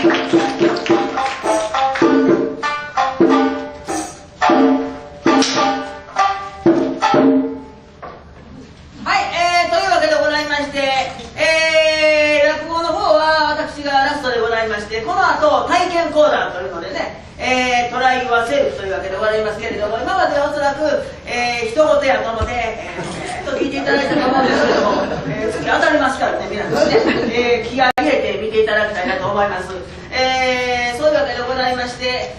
というわけでございまして、落語の方は私がラストでございまして、この後体験講談というのでね、トライはセルフというわけでございますけれども、今まではおそらく、人事やと思って、聞いていただいたと思うんですけども、次当たりますからね、皆さんね、気合い入れて見ていただきたいなと思います。そういうわけでございまして、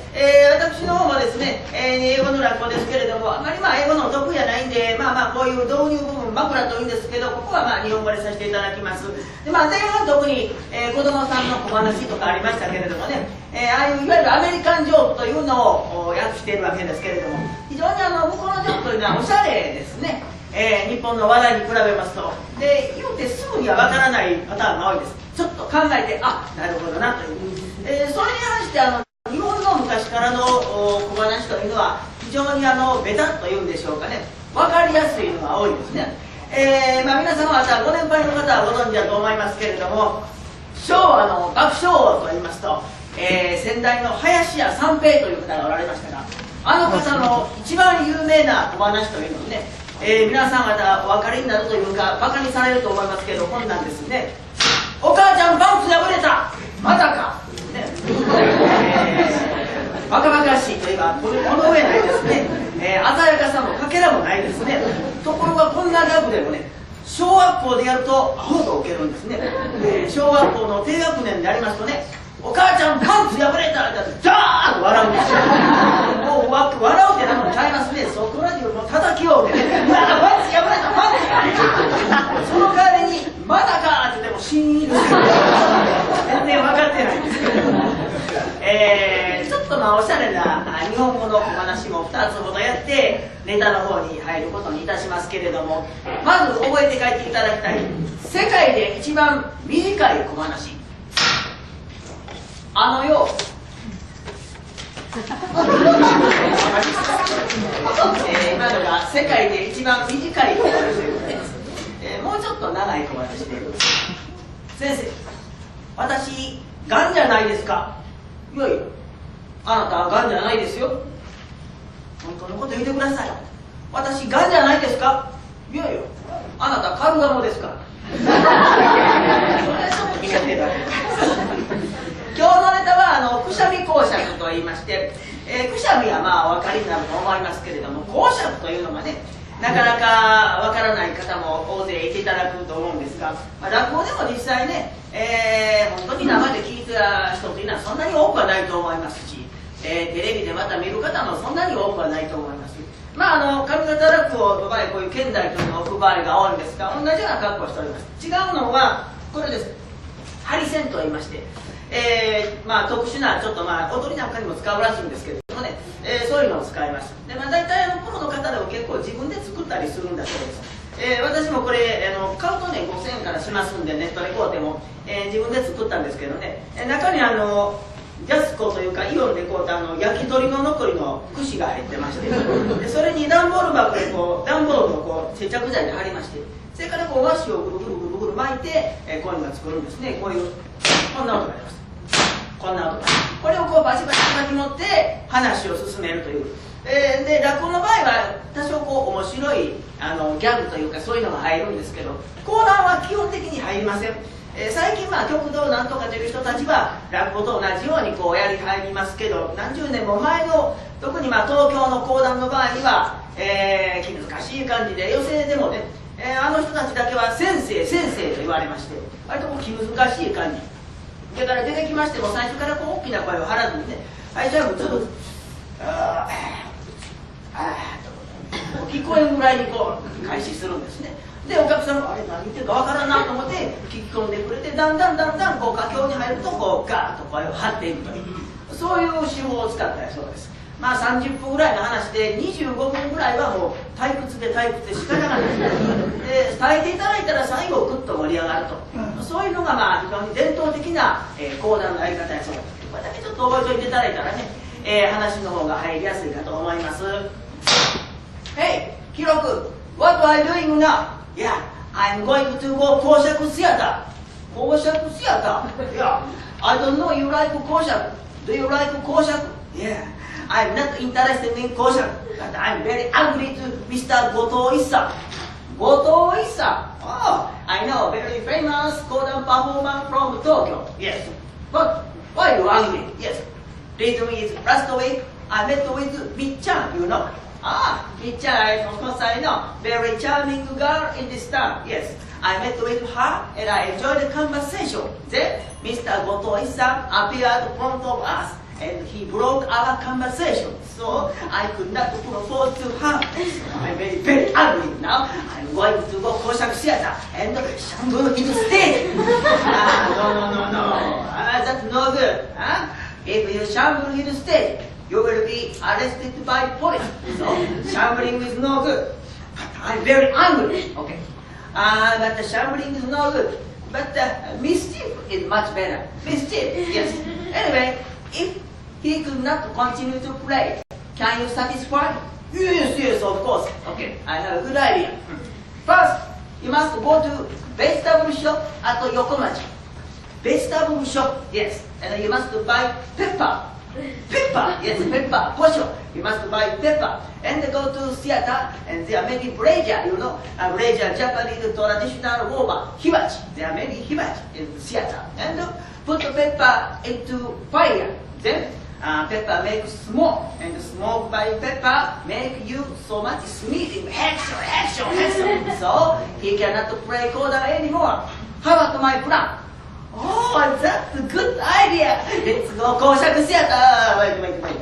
私の方もですね、英語の落語ですけれども、あまり英語の得意じゃないんで、こういう導入部分枕というんですけど、ここは日本語でさせていただきます。で、前半特に、子供さんの小話とかありましたけれどもね、ああいういわゆるアメリカンジョークというのを訳しているわけですけれども、非常に向こうのジョークというのはおしゃれですね。日本の話題に比べますと、で言うてすぐにはわからないパターンが多いです。ちょっと考えて、なるほどなという、それに関して日本の昔からの小話というのは非常にベタっというんでしょうかね、分かりやすいのが多いですね。皆様方ご年配の方はご存知だと思いますけれども、昭和の爆笑王といいますと、先代の林家三平という方がおられましたが、あの方の一番有名な小話というのをね、皆さん方お分かりになるというかバカにされると思いますけど、こんなんですね。お母ちゃんパンツ破れた、またか、ね、バカバカしいといえばこの上ないですね、鮮やかさもかけらもないですね。ところがこんなギャグでもね、小学校でやるとアホと受けるんですね。小学校の低学年でありますとね、お母ちゃんパンツ破れたってダーッと笑うんですよ。もう笑うってなのちゃいますね。ソクラジオの叩きようでね、パンツ破れたパンツ破れたその代わりにまだかって言ってもシーンですよ。全然分かってないんですけど、ちょっとおしゃれな日本語のお話も2つほどやってネタの方に入ることにいたしますけれども、まず覚えて帰っていただきたい世界で一番短い小話、よ今のが世界で一番短い小話でございます。もうちょっと長い小話で、先生、私がんじゃないですか。いやいや、あなたはがんじゃないですよ。本当のこと言ってください。私がんじゃないですか。いやいや、あなたカルガモですから。それはちょっと苦手だけど今日のネタはくしゃみ講釈と言いまして、くしゃみはお分かりになると思いますけれども、講釈というのがね、なかなかわからない方も大勢いていただくと思うんですが、落語でも実際ね、本当に生で聞いた人というのはそんなに多くはないと思いますし、テレビでまた見る方もそんなに多くはないと思います。上方落語の場合こういう現代というのを置く場合が多いんですが、同じような格好をしております。違うのはこれです。ハリセンと言いまして、特殊なちょっと踊りなんかにも使うらしいんですけれどもね、そういうのを使います。で、大体プロの方でも結構自分で作ったりするんだそうです。私もこれ買うとね5000円からしますんで、ネットで買うても、自分で作ったんですけどね、中にジャスコというかイオンで買うた焼き鳥の残りの串が入ってまして、でそれに段ボール箱で段ボールを接着剤で貼りまして、それから和紙をぐるぐるぐるぐる巻いて、こういうのが作るんですね。こんな音があります。こんな音が、これをバチバチバチ持って話を進めるという。で落語の場合は多少面白いギャグというかそういうのが入るんですけど、講談は基本的に入りません。最近極道なんとかという人たちは落語と同じようにやり入りますけど、何十年も前の特に東京の講談の場合には、気難しい感じで、寄席でもね、あの人たちだけは先生先生と言われまして、割と気難しい感じ。だから出てきましても最初から大きな声を張らずにね、最初は普通聞こえるぐらいに開始するんですね。でお客さんもあれ何言ってるかわからんなと思って聞き込んでくれて、だんだん佳境に入るとガーッと声を張っていくという、そういう手法を使ったそうです。30分ぐらいの話で25分ぐらいはもう退屈で仕方がないで、耐えていただいたら最後グッと盛り上がると、そういうのが非常に伝統的な講談のやり方やそうです。これだけちょっと覚えておいていただいたらね、話の方が入りやすいかと思います。Hey, 記録 What are you doing now? Yeah, I'm going to go 講釈シアター。公爵シアター。Yeah. I don't know you like 公爵。Do you like 公爵? Yeah. I'm not interested in 公爵。But I'm very angry to Mr. 後藤一茶。後藤一茶. Oh, I know, very famous Kodan performer from Tokyo. Yes. But why are you angry? Yes. Reason is last week I met with Mi-chan, you know. Ah, Mi-chan, of course I know. Very charming girl in this town. Yes. I met with her and I enjoyed the conversation. Then Mr. Goto Isan appeared in front of us and he broke our conversation. So I could not propose to her. I'm very, very angry now. I'm going to go Koshak Theater and shamble his stage. No. That's no good. If you shamble his stage, you will be arrested by police. So shambling is no good. But I'm very angry. Okay. But the shambling is no good. But mischief is much better. Mischief, yes. Anyway, if he could not continue to play, can you satisfy? Yes, of course. Okay, I have a good idea. First, you must go to vegetable shop at Yokomachi. Vegetable shop, yes. And you must buy pepper. Pepper, yes, pepper, for sure. You must buy pepper. And go to theater, and there are many brazier, you know. Brazier, Japanese traditional roba, hibachi. There are many hibachi in the theater. And put the pepper into fire. Then pepper makes smoke, and smoke by pepper make you so much sneezing. Action. So he cannot play Kodan anymore. How about my plan? Oh, that's a good idea. Let's go Koshak Theater. Wait.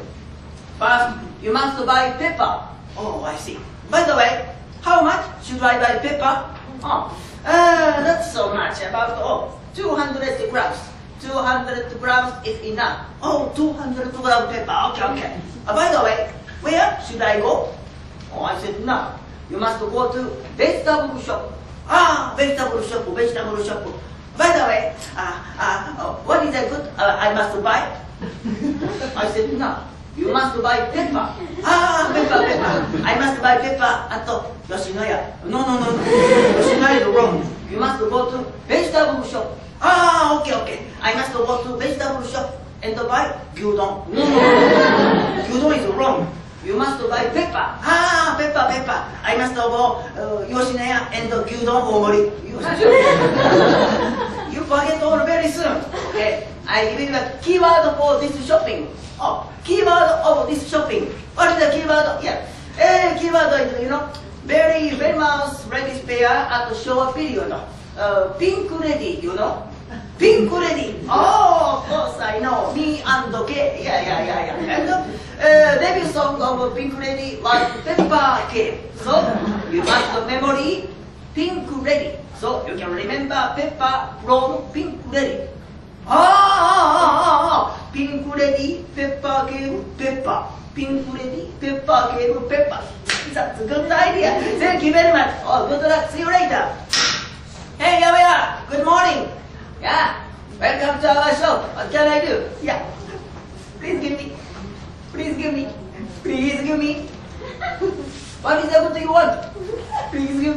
First, you must buy pepper. Oh, I see. By the way, how much should I buy pepper? Not so much. About 200 grams. 200 grams is enough. 200 grams pepper. Okay. By the way, where should I go? I said no. You must go to vegetable shop. Vegetable shop. By the way, what is that good I must buy? I said no. You must buy pepper. Pepper. I must buy pepper at Yoshinoya. No. Yoshinoya is wrong. You must go to vegetable shop. Okay. I must go to vegetable shop and buy gyudon. No. Gyudon is wrong. You must buy pepper. Pepper. I must go Yoshinoya and gyudon omori. You forget all very soon. Okay. I give you a keyword for this shopping. Keyword of this shopping. What is the keyword? Yeah. Keyword is, you know, very famous ladies pair at the show period. Pink lady, you know. Pink lady. Of course I know. Me and K. Yeah. And debut song of Pink Lady was Pepper K. So you must memory Pink Lady. So you can remember Pepper from Pink Lady. Pink Lady, Pepper Cave, Pepper. Pink Lady, Pepper Cave, Pepper. That's a good idea. Thank you very much. Good luck. See you later. Hey, Yamaya. Good morning. Yeah. Welcome to our show. What can I do? Yeah. Please give me. What is the good you want? Please give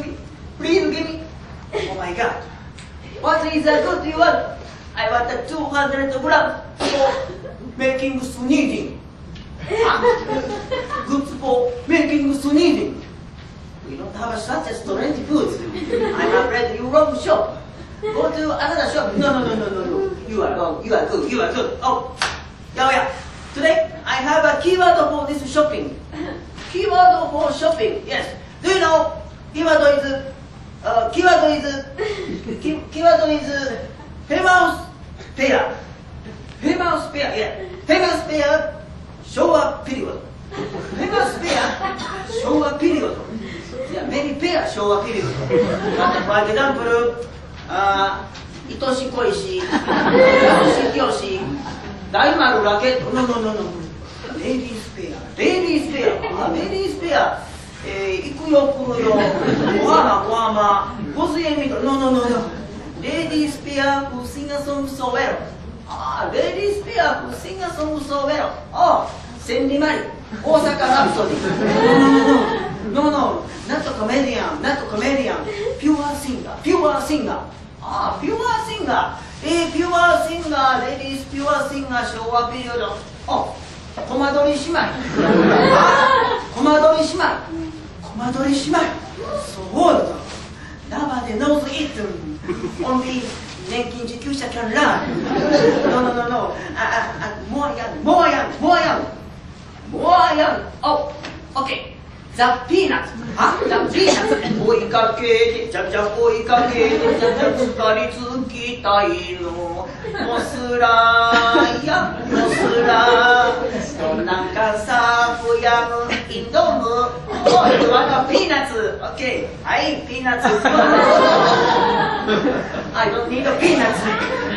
me. Oh my God. What is the good you want? I want the 200 grams for making sneezing. Goods for making sneezing. We don't have such a strange food. I'm afraid you wrong shop. Go to another shop. No. You are wrong. You are good. Oh, yeah. Today I have a keyword for this shopping. Keyword for shopping. Yes. Do you know keyword is famous pair. Yeah. Famous pair. Showa period. Yeah, many pair Showa period. For example, 愛し恋し、愛しきよし、大丸ラケット、no。レディースペア。行くよ来るよ、お花、小杖みたいな、no。レディースペア who sing a song so well.レディースペア who sing a song so well. 千里マリ、大阪ラプソディ。No. Not a comedian. Pure singer. あ、ピュアシンガー。ピュアシンガー、レディースピュアシンガー、昭和ピリオド。コマ撮り姉妹。コマ撮り姉妹。コマ撮り姉妹。そうだ。生でノーズイット。オンリー年金受給者キャンラー。No. More young. Okay. The peanuts. The peanuts. 追いかけて、ちゃちゃ追いかけて、ちゃちゃ疲れつきたいの。もすらや、もすら。どんなんかさ、ふやむ、インドム。you want a peanuts? Okay. はい、ピーナッツ。I don't need a peanuts.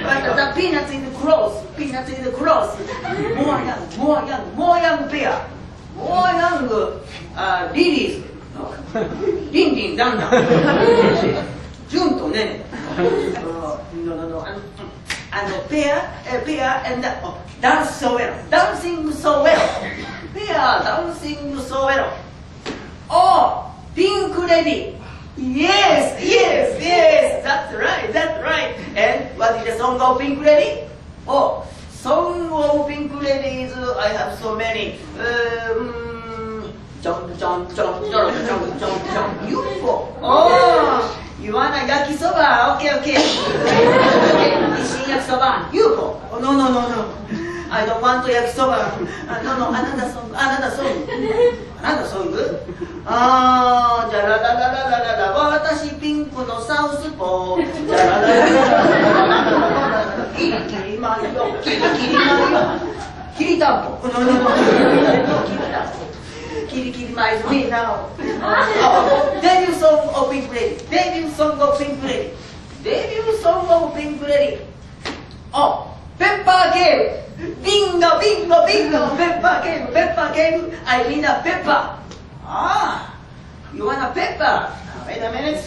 But the peanuts in the cross. Peanuts in the cross. More young bear. More young lilies. リンリンダンダン。ジュンとね。No. Bear and dance so well. Dancing so well. Bear dancing so well. Oh, Pink Lady. Yes. That's right. And what is the song of Pink Lady? Oh, song of Pink Ladies. I have so many. Jump. UFO. Oh, you want a yakisoba? Okay. Ishin yakisoba. UFO. Oh, no. I don't want to yakisoba. No. Another song. Another song? じゃららららららら、私ピンクのサウスポー。じゃららららららら、キリキリマリオ、キリキリマリオ、キリタンポ。キリキリマイズミーナウ。デビューソングオブピンクレディ。デビューソングオブピンクレディ。デビューソングオブピンクレディ。ペッパーゲーム。ビンゴ。ペッパーゲーム。I mean a pepper. You want a pepper? Wait a minute.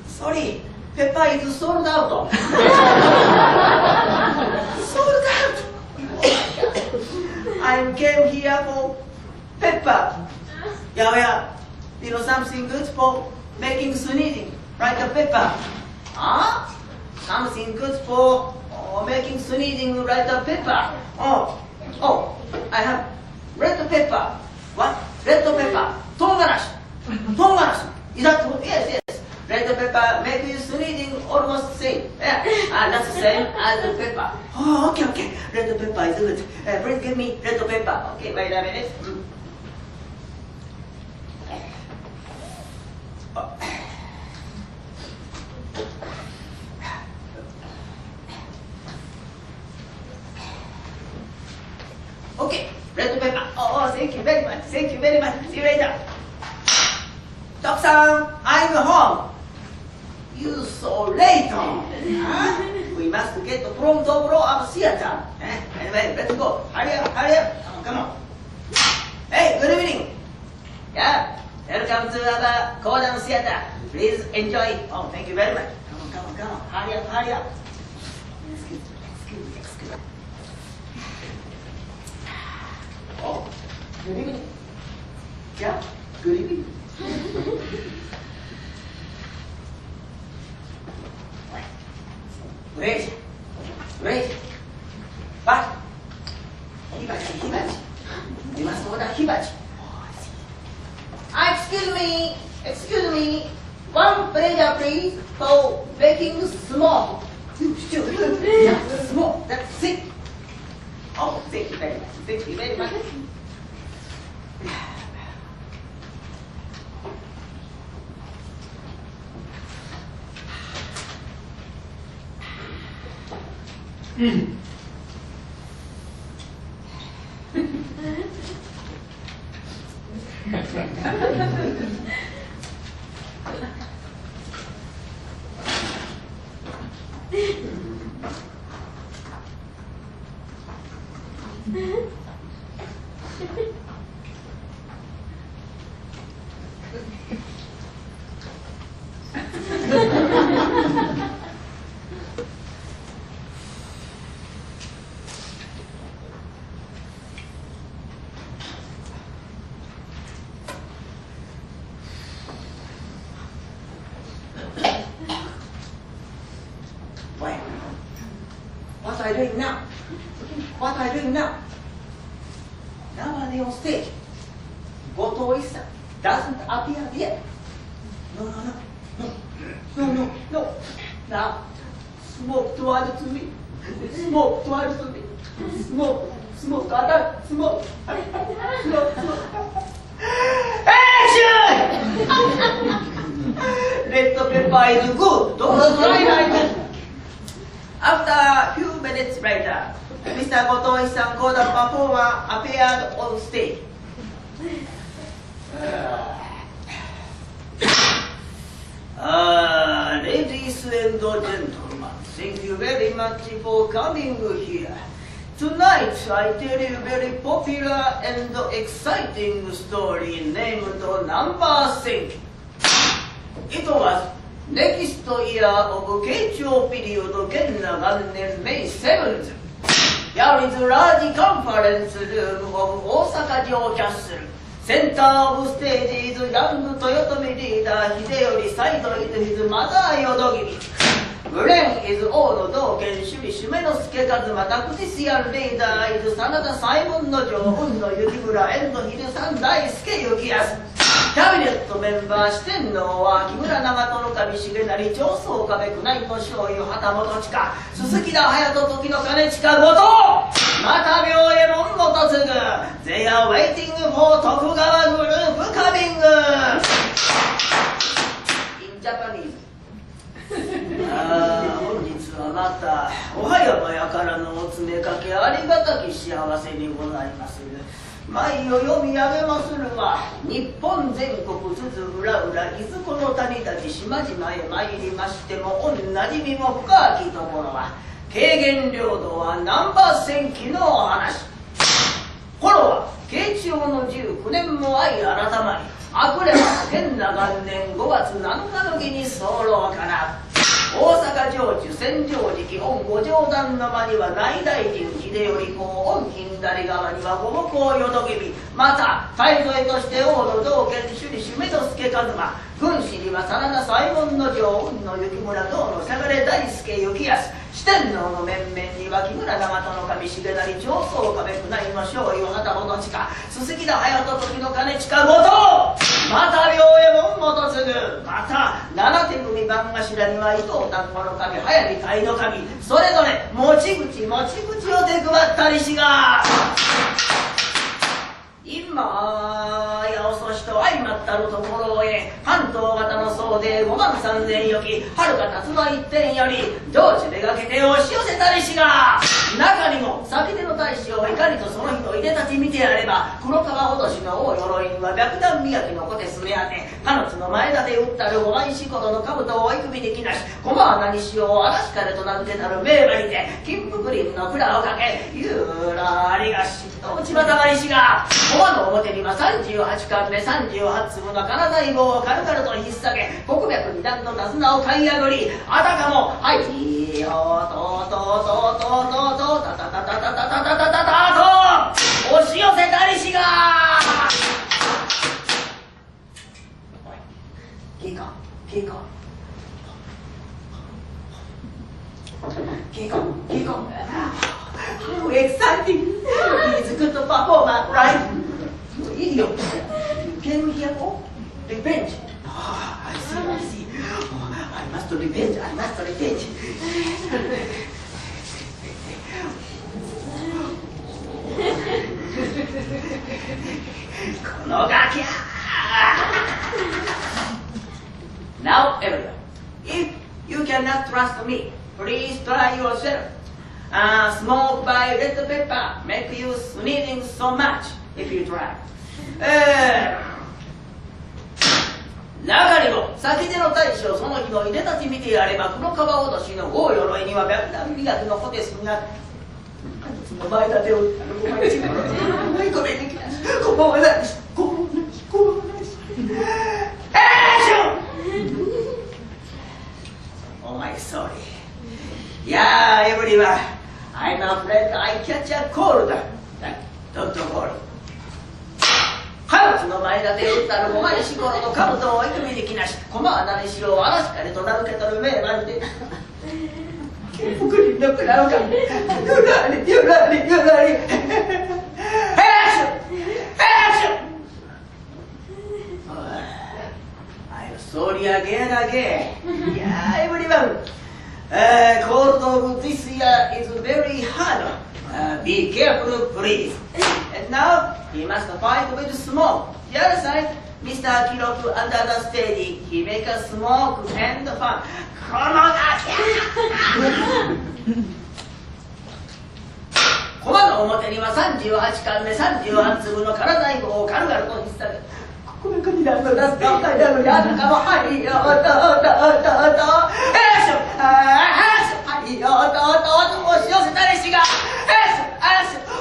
Sorry, pepper is sold out. Sold out. I came here for pepper. Yeah. You know something good for making sneezing, like a pepper. Something good for making sneezing, like a pepper. Oh, I have red pepper. What? Red pepper. Tongarashi. Is that true? Yes. Red pepper make you sneezing almost same. Yeah. That's the same as the pepper. Okay. Red pepper is good. Please give me red pepper. Okay, wait a minute. Okay, red pepper. Thank you very much. See you later. Doc-san, I'm home. You so late. We must get the front door of the theater. Anyway, let's go. Hurry up. Come on. Hey, good evening. Yeah, welcome to our Kodan Theater. Please enjoy. Oh, thank you very much. Come on. Hurry up. Excuse me. Oh, good evening. Yeah, good evening. Wait. What? Hibachi. You must order hibachi. Excuse me. One pleasure, please, for baking smoke. Smoke, that's it. Oh, thank you very much. What are you doing now? What are you doing now? Nobody on stage. Goto Issa doesn't appear yet. No. Now, smoke towards me. Smoke towards me. Smoke, attack, smoke. Action! Red pepper is good. Don't try like that. After a few minutes later, Mr. Goto Issa called the performer appeared on stage. Ladies and gentlemen, thank you very much for coming here. Tonight I tell you a very popular and exciting story named Number Sync. It was next year of Keicho period Genna Gannen May 7th. There is a large conference room of Osaka-jo Castle. Center of stage is young Toyotomi leader Hideyori, side is his mother Yodogiri. Brain is old Dogen Shuri Shimenosuke Kazuma, tactician leader is Sanada Simon Nojo, Unno Yukimura, and Hidesan Daisuke Yukiyasu. Cabinet member 四天王は木村長門守重成長宗壁宮内の醤油旗本千佳鈴木田隼人時の兼近後藤また両右衛門元次 They are waiting for 徳川グループカミング In Japanese 本日はまたおはやまやからのお詰めかけありがたき幸せにございます。前を読み上げまするは日本全国津々浦々いずこの谷たち島々へ参りましても御なじみも深きところは軽減領土は難波戦記のお話。頃は慶長の19年も相改まりあくれば元那元年5月7日の儀に候から大阪城主千畳敷御五条段の間には内大臣秀頼公御近代側には五目公淀君また大添として王の道元首里目之助一馬軍師には真田西門の城雲の幸村道の相良大輔幸康四天王の面々には木村長門守重成長宗壁宮内の醤油旗本近鈴木田隼人時の兼近後藤また両右衛門元次また七手組番頭には伊藤丹後の神速水海の神それぞれ持ち口を手配ったりしが今や遅しと相まったるところへ関東型の総勢5万3000よきはるか辰の一点より上地めがけて押し寄せたりしが中にも先手の大将いかにとその日のいでたち見てやれば黒川脅しの大鎧には白檀磨きの小手すね当て彼女の前立て打ったる五枚仕事の兜を追い首にきなし駒は何しよう嵐かれとなんてたる名馬にて金福林の蔵をかけゆらりがしっと内股がりしが駒の表には38巻目38粒の金細胞を軽々と引っ提げ国脈二段の手綱を買い破りあたかもはいよとタタタタタタタタタタと押し寄せたりしが警官How exciting! He's a good performer, right? You idiot! You came here for revenge. I see. I must revenge. このガキャ！Now, everyone, if you cannot trust me, please try yourself. Smoke by red pepper make you sneezing so much if you try. 中にも先手の大将その日のいでたち見てやれば黒川脅しの大鎧には白檀磨きの小手すがその前立てを打ったの5枚仕事でこれできなしここはないしOh my sorry. Yeah, everyone. I'm afraid I catch a cold. Don't worry. 彼女の前立てを打ったる5枚仕事の兜を追い組みできなし駒は何しろ嵐かれと名付けとる名馬にて金福林のくなのか。ゆらりゆらりゆらり。I'm sorry again. Yeah, everyone. Cold of this year is very hard. Be careful, please. And now he must fight with smoke. The other side, Mr. Kiroku under the stage. He make a smoke and fun. このコマの表には38巻目38粒の体細胞を軽々と引っ提げ、この中に何の出すか分かりなのにあんたもはいよとはいよと押し寄せた列車が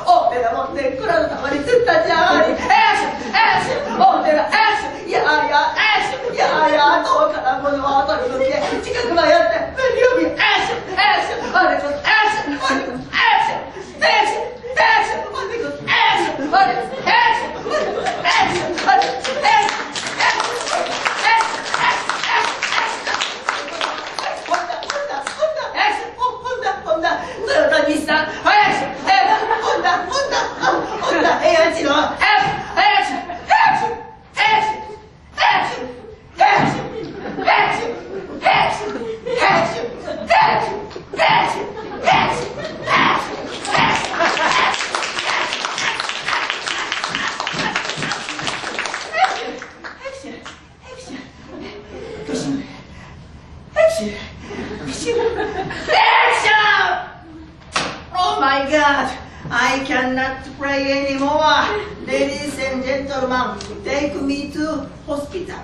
大手が持って蔵のたまに釣ったじゃがり大手がいや遠からものは後に向け近くまでやって何を見あれこそOh my God! I cannot play anymore. Ladies and gentlemen, take me to hospital.